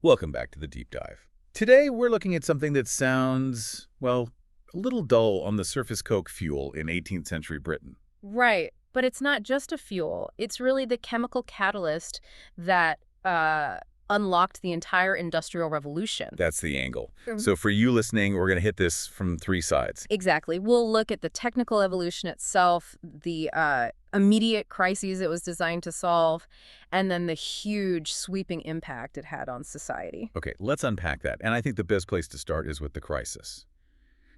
Welcome back to the Deep Dive. Today, we're looking at something that sounds, well, a little dull on the surface coke fuel in 18th century Britain. Right. But it's not just a fuel. It's really the chemical catalyst that unlocked the entire Industrial Revolution. That's the angle. Mhm. So for you listening, we're going to hit this from three sides. Exactly. We'll look at the technical evolution itself, the immediate crises it was designed to solve, and then the huge sweeping impact it had on society. Okay, let's unpack that. And I think the best place to start is with the crisis.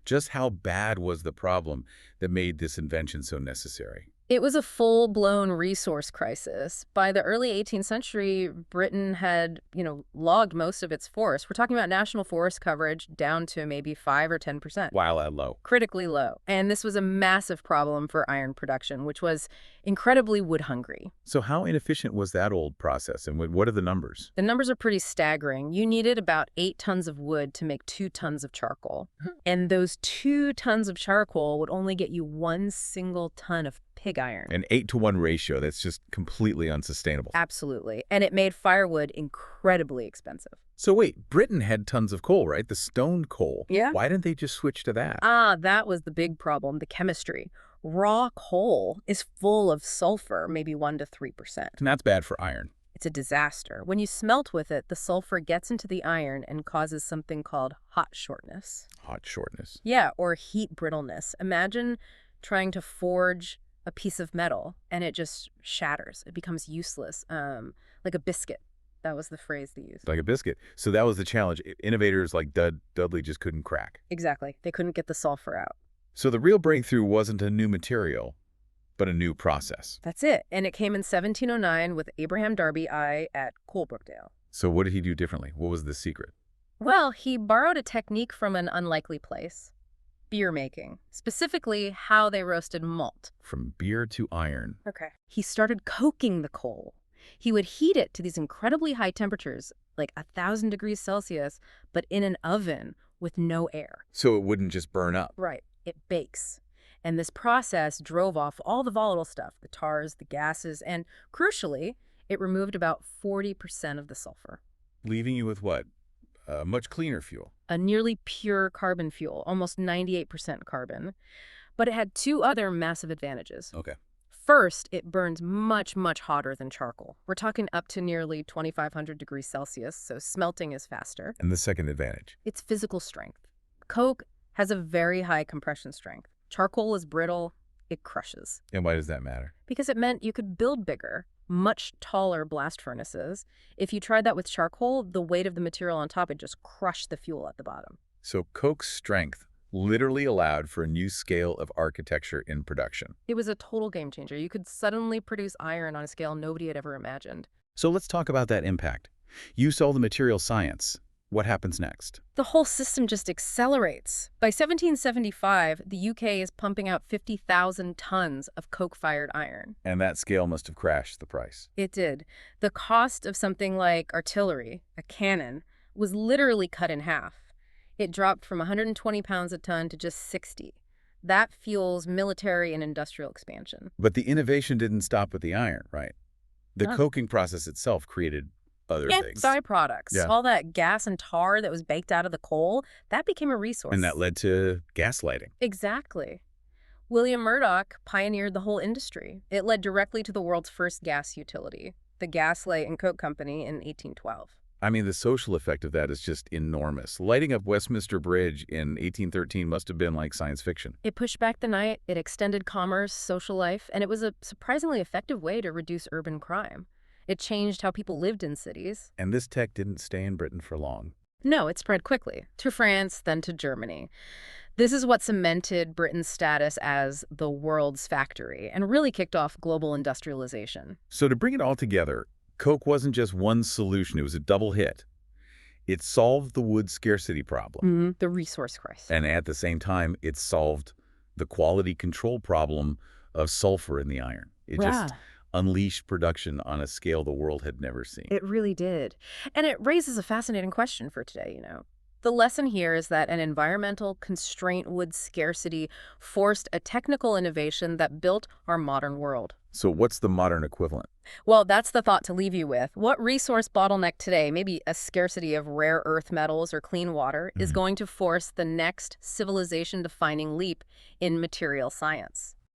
Just how bad was the problem that made this invention so necessary? It was a full-blown resource crisis. By the early 18th century, Britain had, logged most of its forest. We're talking about national forest coverage down to maybe 5 or 10%. While low. Critically low. And this was a massive problem for iron production, which was incredibly wood-hungry. So how inefficient was that old process, and what are the numbers? The numbers are pretty staggering. You needed about 8 tons of wood to make 2 tons of charcoal. And those 2 tons of charcoal would only get you 1 single ton of pig iron. An 8-to-1 ratio, that's just completely unsustainable. Absolutely. And it made firewood incredibly expensive. So wait, Britain had tons of coal, right? The stone coal. Yeah. Why didn't they just switch to that? That was the big problem, the chemistry. Raw coal is full of sulfur, maybe 1 to 3%. And that's bad for iron. It's a disaster. When you smelt with it, the sulfur gets into the iron and causes something called hot shortness. Hot shortness. Yeah, or heat brittleness. Imagine trying to forge a piece of metal and it just shatters. It becomes useless, like a biscuit. That was the phrase they used. Like a biscuit. So that was the challenge. Innovators like Dudley just couldn't crack. Exactly. They couldn't get the sulfur out. So the real breakthrough wasn't a new material, but a new process. That's it. And it came in 1709 with Abraham Darby I at Coalbrookdale. So what did he do differently? What was the secret? Well, he borrowed a technique from an unlikely place. Beer making. Specifically, how they roasted malt. From beer to iron. Okay. He started coking the coal. He would heat it to these incredibly high temperatures, like 1,000 degrees Celsius, but in an oven with no air. So it wouldn't just burn up. Right. It bakes. And this process drove off all the volatile stuff, the tars, the gases, and crucially, it removed about 40% of the sulfur. Leaving you with what? A much cleaner fuel. A nearly pure carbon fuel, almost 98% carbon. But it had 2 other massive advantages. Okay. First, it burns much, much hotter than charcoal. We're talking up to nearly 2,500 degrees Celsius, so smelting is faster. And the second advantage? It's physical strength. Coke has a very high compression strength. Charcoal is brittle. It crushes. And why does that matter? Because it meant you could build bigger, much taller blast furnaces. If you tried that with charcoal, the weight of the material on top would just crush the fuel at the bottom. So Coke's strength literally allowed for a new scale of architecture in production. It was a total game changer. You could suddenly produce iron on a scale nobody had ever imagined. So let's talk about that impact. You saw the material science. What happens next? The whole system just accelerates. By 1775, the UK is pumping out 50,000 tons of coke-fired iron. And that scale must have crashed the price. It did. The cost of something like artillery, a cannon, was literally cut in half. It dropped from 120 pounds a ton to just 60. That fuels military and industrial expansion. But the innovation didn't stop with the iron, right? The No. coking process itself created other And things. byproducts. Yeah. All that gas and tar that was baked out of the coal, that became a resource. And that led to gaslighting. Exactly. William Murdoch pioneered the whole industry. It led directly to the world's first gas utility, the Gaslight and Coke Company in 1812. I mean, the social effect of that is just enormous. Lighting up Westminster Bridge in 1813 must have been like science fiction. It pushed back the night, it extended commerce, social life, and it was a surprisingly effective way to reduce urban crime. It changed how people lived in cities. And this tech didn't stay in Britain for long. No, it spread quickly, to France, then to Germany. This is what cemented Britain's status as the world's factory and really kicked off global industrialization. So to bring it all together, Coke wasn't just one solution, it was a double hit. It solved the wood scarcity problem. The resource crisis. And at the same time, it solved the quality control problem of sulfur in the iron. It just unleashed production on a scale the world had never seen. It really did. And it raises a fascinating question for today, The lesson here is that an environmental constraint wood scarcity forced a technical innovation that built our modern world. So what's the modern equivalent? Well, that's the thought to leave you with. What resource bottleneck today, maybe a scarcity of rare earth metals or clean water, is Mhm. going to force the next civilization-defining leap in material science?